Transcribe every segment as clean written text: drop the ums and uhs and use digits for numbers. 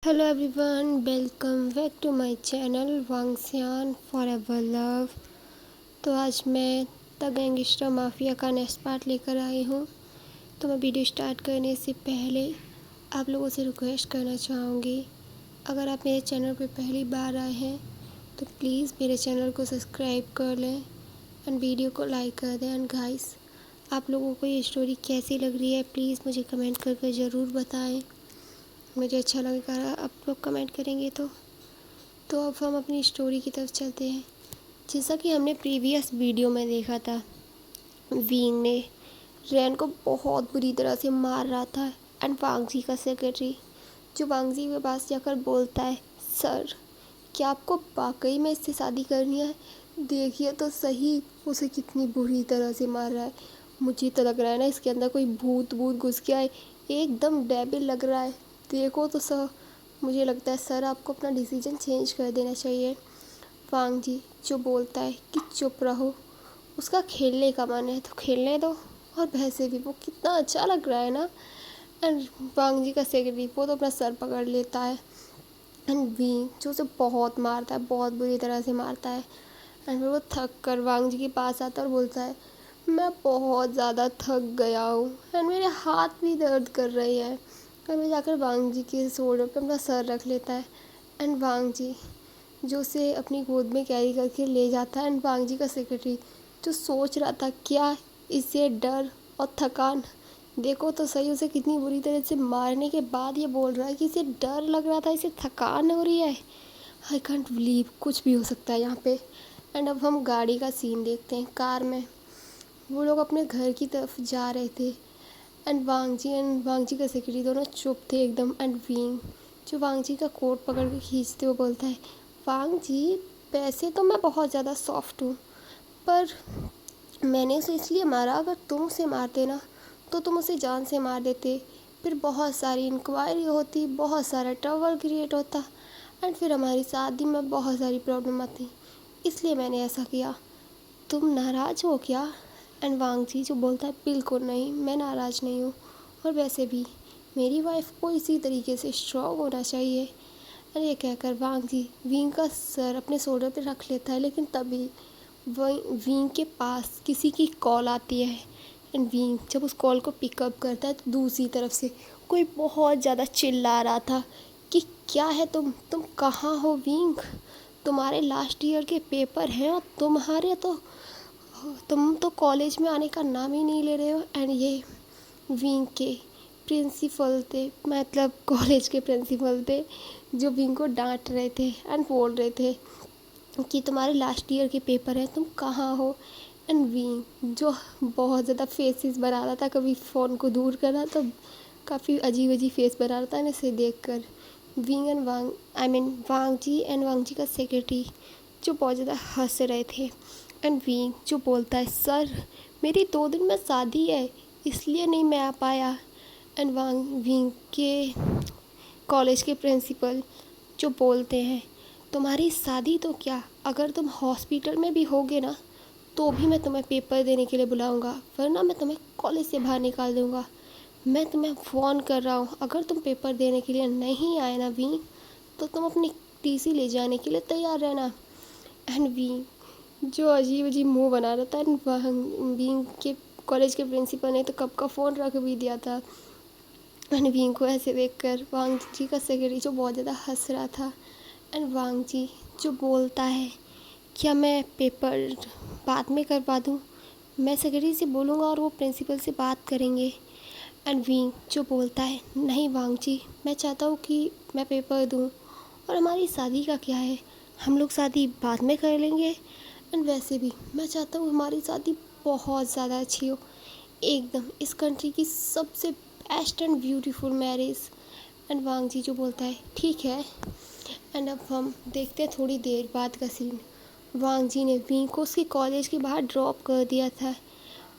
Hello everyone, welcome back to my channel Wangxian forever love. तो आज मैं the gangster mafia का next part लेकर आई हूँ। तो मैं वीडियो स्टार्ट करने से पहले आप लोगों से रिक्वेस्ट करना चाहूँगी, अगर आप मेरे चैनल पर पहली बार आए हैं तो प्लीज़ मेरे चैनल को सब्सक्राइब कर लें एंड वीडियो को लाइक कर दें। एंड गाइस, आप लोगों को ये स्टोरी कैसी लग रही है प्लीज़ मुझे कमेंट करके ज़रूर बताएं। मुझे अच्छा लगेगा आप लोग कमेंट करेंगे तो अब हम अपनी स्टोरी की तरफ चलते हैं। जैसा कि हमने प्रीवियस वीडियो में देखा था, विंग ने रैन को बहुत बुरी तरह से मार रहा था एंड वांगजी का सेक्रेटरी जो वांगजी के पास जाकर बोलता है, सर क्या आपको वाकई में इससे शादी करनी है? देखिए तो सही उसे कितनी बुरी तरह से मार रहा है। मुझे तो लग रहा है ना इसके अंदर कोई भूत भूत घुस गया है, एकदम डेबिल लग रहा है। देखो तो सर, मुझे लगता है सर आपको अपना डिसीजन चेंज कर देना चाहिए। वांग जी जो बोलता है कि चुप रहो, उसका खेलने का मन है तो खेलने दो, और वैसे भी वो कितना अच्छा लग रहा है ना। एंड वांग जी का सेक्रेटरी वो तो अपना सर पकड़ लेता है एंड वी जो उसे बहुत मारता है, बहुत बुरी तरह से मारता है। एंड फिर वो थक कर वांग जी के पास आता है और बोलता है, मैं बहुत ज़्यादा थक गया हूँ एंड मेरे हाथ भी दर्द कर रहे हैं। और मैं जाकर वांग जी के शोल्डर पर अपना सर रख लेता है एंड वांग जी जो उसे अपनी गोद में कैरी करके ले जाता है। एंड वांग जी का सेक्रेटरी जो सोच रहा था क्या इसे डर और थकान, देखो तो सही उसे कितनी बुरी तरह से मारने के बाद ये बोल रहा है कि इसे डर लग रहा था, इसे थकान हो रही है। आई कांट बिलीव कुछ भी हो सकता है यहाँ पे। एंड अब हम गाड़ी का सीन देखते हैं। कार में वो लोग अपने घर की तरफ जा रहे थे एंड वांग जी का सेक्रेटरी दोनों चुप थे एकदम। एंड विंग जो वांग जी का कोट पकड़ के खींचते हुए बोलता है, वांग जी वैसे तो मैं बहुत ज़्यादा सॉफ्ट हूँ, पर मैंने उसे इसलिए मारा, अगर तुम उसे मारते ना तो तुम उसे जान से मार देते, फिर बहुत सारी इंक्वायरी होती, बहुत सारा ट्रबल क्रिएट होता एंड फिर हमारी शादी में बहुत सारी प्रॉब्लम आती, इसलिए मैंने ऐसा किया। तुम नाराज़ हो क्या? एंड वांग जी जो बोलता है, बिल्कुल नहीं, मैं नाराज़ नहीं हूँ, और वैसे भी मेरी वाइफ को इसी तरीके से स्ट्रॉन्ग होना चाहिए। और ये कहकर वांग जी विंग का सर अपने शोल्डर पर रख लेता है, लेकिन तभी विंग के पास किसी की कॉल आती है एंड विंग जब उस कॉल को पिकअप करता है तो दूसरी तरफ से कोई बहुत ज़्यादा चिल्ला रहा था कि क्या है तुम कहाँ हो विंग? तुम्हारे लास्ट ईयर के पेपर हैं और तुम तो कॉलेज में आने का नाम ही नहीं ले रहे हो। एंड ये विंग के प्रिंसिपल थे, मतलब कॉलेज के प्रिंसिपल थे, जो विंग को डांट रहे थे एंड बोल रहे थे कि तुम्हारे लास्ट ईयर के पेपर हैं, तुम कहाँ हो? एंड विंग जो बहुत ज़्यादा फेसेस बना रहा था, कभी फ़ोन को दूर कर रहा तो काफ़ी अजीब अजीब फेस बना रहा था एंड इसे देख कर Wing and Wangji and Wangji का सेक्रेटरी जो बहुत ज़्यादा हंस रहे थे। एंड विंग जो बोलता है, सर मेरी 2 दिन में शादी है इसलिए नहीं मैं आ पाया। एंड विंग के कॉलेज के प्रिंसिपल जो बोलते हैं, तुम्हारी शादी तो क्या, अगर तुम हॉस्पिटल में भी होगे ना तो भी मैं तुम्हें पेपर देने के लिए बुलाऊंगा, वरना मैं तुम्हें कॉलेज से बाहर निकाल दूंगा। मैं तुम्हें फ़ोन कर रहा हूँ, अगर तुम पेपर देने के लिए नहीं आए ना वी, तो तुम अपनी टीसी ले जाने के लिए तैयार रहना। एंड वी जो अजीब अजीब मुंह बना रहा था, वी के कॉलेज के प्रिंसिपल ने तो कब का फ़ोन रख भी दिया था। एंड विंग को ऐसे देखकर वांग जी का सेक्रेटरी जो बहुत ज़्यादा हंस रहा था। एंड वांग जी जो बोलता है, क्या मैं पेपर बाद में करवा दूँ? मैं सेक्रेटरी से बोलूँगा और वो प्रिंसिपल से बात करेंगे। एंड विंग जो बोलता है, नहीं वांग जी, मैं चाहता हूँ कि मैं पेपर दूँ, और हमारी शादी का क्या है, हम लोग शादी बाद में कर लेंगे। एंड वैसे भी मैं चाहता हूँ हमारी शादी बहुत ज़्यादा अच्छी हो, एकदम इस कंट्री की सबसे best and beautiful marriage. And Wangji जो बोलता है, ठीक है। एंड अब हम देखते हैं थोड़ी देर बाद का सीन। वांग जी ने विंग को उसके कॉलेज के बाहर ड्रॉप कर दिया था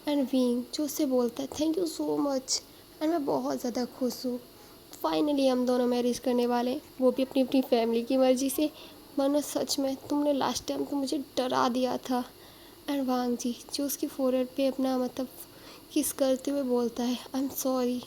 एंड विंग जो उससे बोलता है, thank you so much and मैं बहुत ज़्यादा खुश हूँ, फाइनली हम दोनों मैरिज करने वाले, वो भी अपनी अपनी फैमिली की मर्ज़ी से, वरना सच में तुमने लास्ट टाइम तो मुझे डरा दिया था। एंड वांग जी जो उसकी फोrehead पे अपना मतलब किस करते हुए बोलता है, आई एम सॉरी,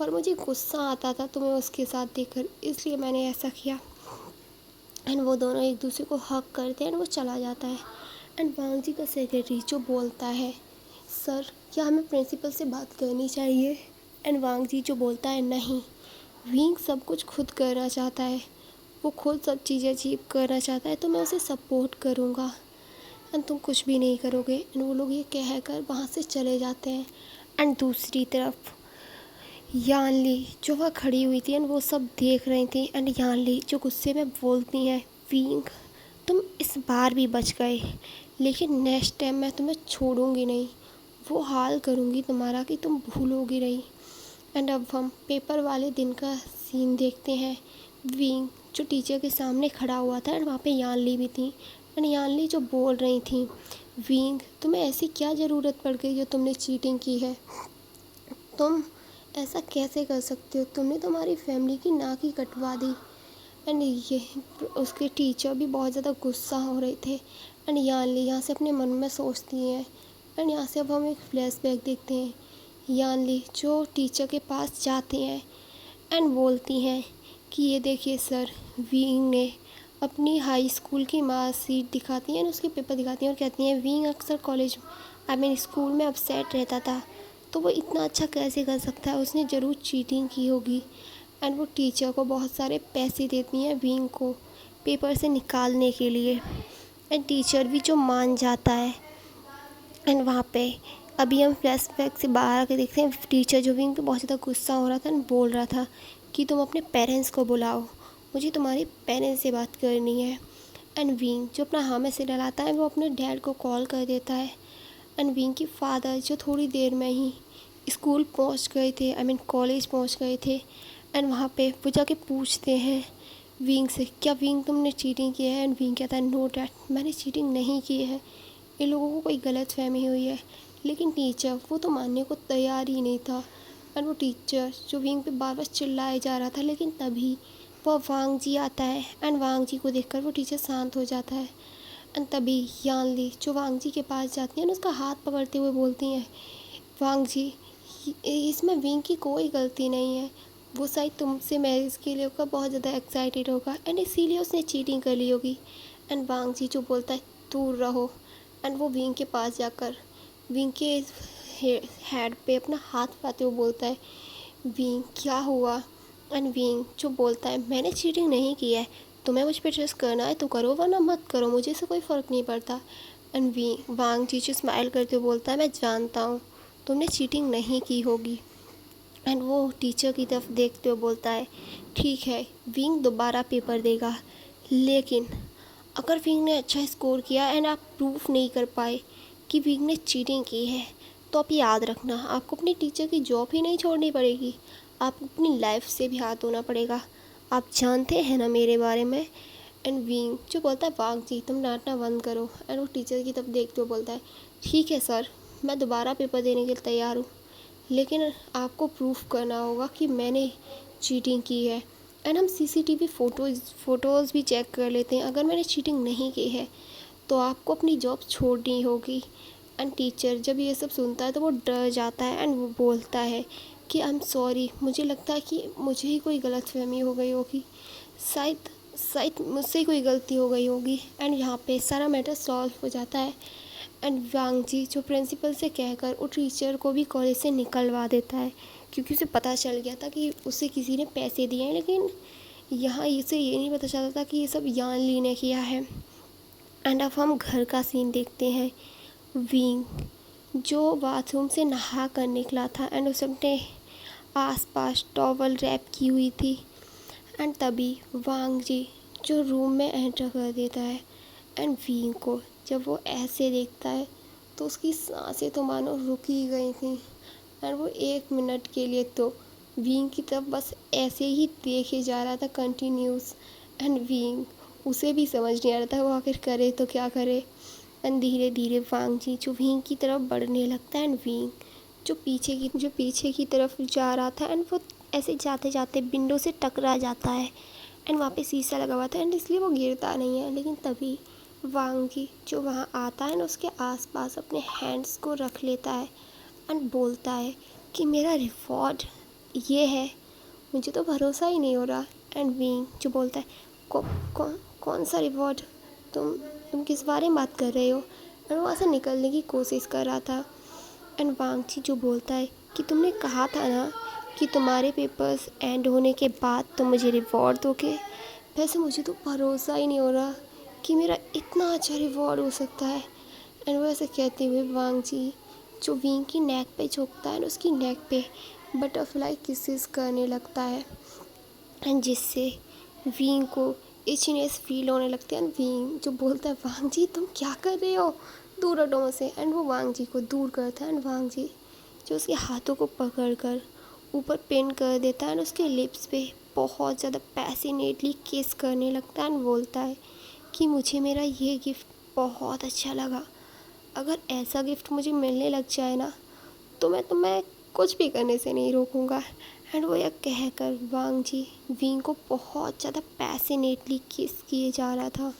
पर मुझे गुस्सा आता था तुम्हें उसके साथ देखकर, इसलिए मैंने ऐसा किया। एंड वो दोनों एक दूसरे को हग करते हैं एंड वो चला जाता है। एंड वांग जी का सेक्रेटरी जो बोलता है, सर क्या हमें प्रिंसिपल से बात करनी चाहिए? एंड वांग जी जो बोलता है, नहीं, विंग सब कुछ खुद करना चाहता है, वो खुद सब चीज़ें अचीव करना चाहता है, तो मैं उसे सपोर्ट करूँगा एंड तुम कुछ भी नहीं करोगे। एंड वो लोग ये कहकर वहाँ से चले जाते हैं। एंड दूसरी तरफ यानली जो वहाँ खड़ी हुई थी एंड वो सब देख रही थी। एंड यानली जो गुस्से में बोलती हैं, विंग तुम इस बार भी बच गए, लेकिन नेक्स्ट टाइम मैं तुम्हें छोड़ूंगी नहीं, वो हाल करूँगी तुम्हारा कि तुम भूलोगी नहीं। एंड अब हम पेपर वाले दिन का सीन देखते हैं। विंग जो टीचर के सामने खड़ा हुआ था एंड वहाँ पे यानली भी थी। एंड यानली जो बोल रही थी, विंग तुम्हें ऐसी क्या ज़रूरत पड़ गई जो तुमने चीटिंग की है, तुम ऐसा कैसे कर सकते हो, तुमने तुम्हारी फैमिली की नाक ही कटवा दी। एंड ये उसके टीचर भी बहुत ज़्यादा गुस्सा हो रहे थे। एंड यानली यहाँ से अपने मन में सोचती हैं। एंड यहाँ से अब हम एक फ्लैशबैक देखते हैं। यानली जो टीचर के पास जाती हैं एंड बोलती हैं कि ये देखिए सर, विंग ने अपनी हाई स्कूल की मार्कशीट दिखाती हैं, उसके पेपर दिखाती हैं और कहती हैं विंग अक्सर कॉलेज स्कूल में अपसेट रहता था, तो वो इतना अच्छा कैसे कर सकता है, उसने ज़रूर चीटिंग की होगी। एंड वो टीचर को बहुत सारे पैसे देती हैं विंग को पेपर से निकालने के लिए। एंड टीचर भी जो मान जाता है। एंड वहाँ पे अभी हम फ्लैशबैक से बाहर आके देखते हैं, टीचर जो विंग पे बहुत ज़्यादा गुस्सा हो रहा था एंड बोल रहा था कि तुम अपने पेरेंट्स को बुलाओ, मुझे तुम्हारे पेरेंट्स से बात करनी है। एंड विंग जो अपना हाँ में सिर हिलाता है वो अपने डैड को कॉल कर देता है। एंड विंग की फादर जो थोड़ी देर में ही स्कूल पहुंच गए थे, कॉलेज पहुंच गए थे। एंड वहाँ पे वो जाके पूछते हैं विंग से, क्या विंग तुमने चीटिंग की है? एंड विंग कहता है, नो डैड, मैंने चीटिंग नहीं की है, इन लोगों को कोई गलत फहमी हुई है। लेकिन टीचर वो तो मानने को तैयार ही नहीं था। एंड वो टीचर जो विंग पे बार बार चिल्लाया जा रहा था, लेकिन तभी वो वांग जी आता है एंड वांग जी को देखकर वो टीचर शांत हो जाता है। एंड तभी यानली जो वांग जी के पास जाती है और उसका हाथ पकड़ते हुए बोलती हैं, वांग जी इसमें विंग की कोई गलती नहीं है, वो शायद तुमसे मैरिज के लिए होगा, बहुत ज़्यादा एक्साइटेड होगा एंड इसीलिए उसने चीटिंग कर ली होगी। एंड वांग जी जो बोलता है, दूर रहो। एंड वो विंग के पास जाकर विंग के हेड पे अपना हाथ पाते हुए बोलता है, विंग क्या हुआ? एंड विंग जो बोलता है, मैंने चीटिंग नहीं की है, तुम्हें मुझ पर ट्रस्ट करना है तो करो वरना मत करो, मुझे इससे कोई फ़र्क नहीं पड़ता। एंड वांग जी जो स्माइल करते हुए बोलता है, मैं जानता हूँ तुमने चीटिंग नहीं की होगी। एंड वो टीचर की तरफ देखते हुए बोलता है, ठीक है, विंग दोबारा पेपर देगा, लेकिन अगर विंग ने अच्छा स्कोर किया एंड आप प्रूफ नहीं कर पाए कि विंग ने चीटिंग की है, तो आप याद रखना आपको अपनी टीचर की जॉब ही नहीं छोड़नी पड़ेगी, आपको अपनी लाइफ से भी हाथ धोना पड़ेगा, आप जानते हैं ना मेरे बारे में। एंड विंग जो बोलता है, वांग जी तुम डांटना बंद करो। एंड वो टीचर की तरफ देखते हुए बोलता है, ठीक है सर, मैं दोबारा पेपर देने के लिए तैयार हूँ, लेकिन आपको प्रूफ करना होगा कि मैंने चीटिंग की है। एंड हम सीसीटीवी फ़ोटोज़ भी चेक कर लेते हैं, अगर मैंने चीटिंग नहीं की है तो आपको अपनी जॉब छोड़नी होगी। एंड टीचर जब ये सब सुनता है तो वो डर जाता है एंड वो बोलता है कि आई एम सॉरी, मुझे लगता है कि मुझे ही कोई गलतफहमी हो गई होगी, शायद शायद मुझसे कोई गलती हो गई होगी। एंड यहाँ पे सारा मैटर सॉल्व हो जाता है। एंड वांग जी जो प्रिंसिपल से कहकर वो टीचर को भी कॉलेज से निकलवा देता है, क्योंकि उसे पता चल गया था कि उसे किसी ने पैसे दिए हैं, लेकिन यहाँ इसे ये नहीं पता चलता था कि ये सब यानली ने किया है। एंड अब हम घर का सीन देखते हैं। विंग जो बाथरूम से नहा कर निकला था एंड उसने आसपास टॉवल रैप की हुई थी। एंड तभी वांग जी जो रूम में एंटर कर देता है एंड विंग को जब वो ऐसे देखता है तो उसकी सांसें तो मानो रुक ही गई थी। एंड वो 1 मिनट के लिए तो विंग की तरफ बस ऐसे ही देखे जा रहा था कंटिन्यूस। एंड विंग उसे भी समझ नहीं आ रहा था वो आखिर करे तो क्या करे। एंड धीरे धीरे वांग जी जो विंग की तरफ बढ़ने लगता है एंड विंग जो पीछे की तरफ जा रहा था एंड वो ऐसे जाते जाते विंडो से टकरा जाता है। एंड वहाँ पे शीशा लगा हुआ था एंड इसलिए वो गिरता नहीं है, लेकिन तभी वांग जी जो वहाँ आता है एंड उसके आसपास अपने हैंड्स को रख लेता है एंड बोलता है कि मेरा रिवॉर्ड ये है, मुझे तो भरोसा ही नहीं हो रहा। एंड विंग जो बोलता है, कौ, कौन कौन सा रिवॉर्ड, तुम तुम किस बारे में बात कर रहे हो। एंड वो वहाँ से निकलने की कोशिश कर रहा था। एंड वांगची जो बोलता है कि तुमने कहा था ना कि तुम्हारे पेपर्स एंड होने के बाद तुम मुझे रिवॉर्ड दोगे। वैसे मुझे तो भरोसा ही नहीं हो रहा कि मेरा इतना अच्छा रिवॉर्ड हो सकता है। एंड वो ऐसे कहते हुए वांगची जो विंग की नेक पे झुकता है, उसकी नेक पे बटरफ्लाई किसेस करने लगता है। एंड जिससे विंग को इचनेस फील होने लगती है। एंड विंग जो बोलता है, वांगजी तुम क्या कर रहे हो, दूर हटो मुझसे। एंड वो वांगजी को दूर करता है। एंड वांगजी जो उसके हाथों को पकड़ कर ऊपर पिन कर देता है। एंड उसके लिप्स पे बहुत ज़्यादा पैसिनेटली किस करने लगता है। एंड बोलता है कि मुझे मेरा ये गिफ्ट बहुत अच्छा लगा, अगर ऐसा गिफ्ट मुझे मिलने लग जाए ना तो मैं कुछ भी करने से नहीं रोकूंगा। एंड वो यह कहकर वांगजी विंग को बहुत ज़्यादा पैसिनेटली किस किए जा रहा था।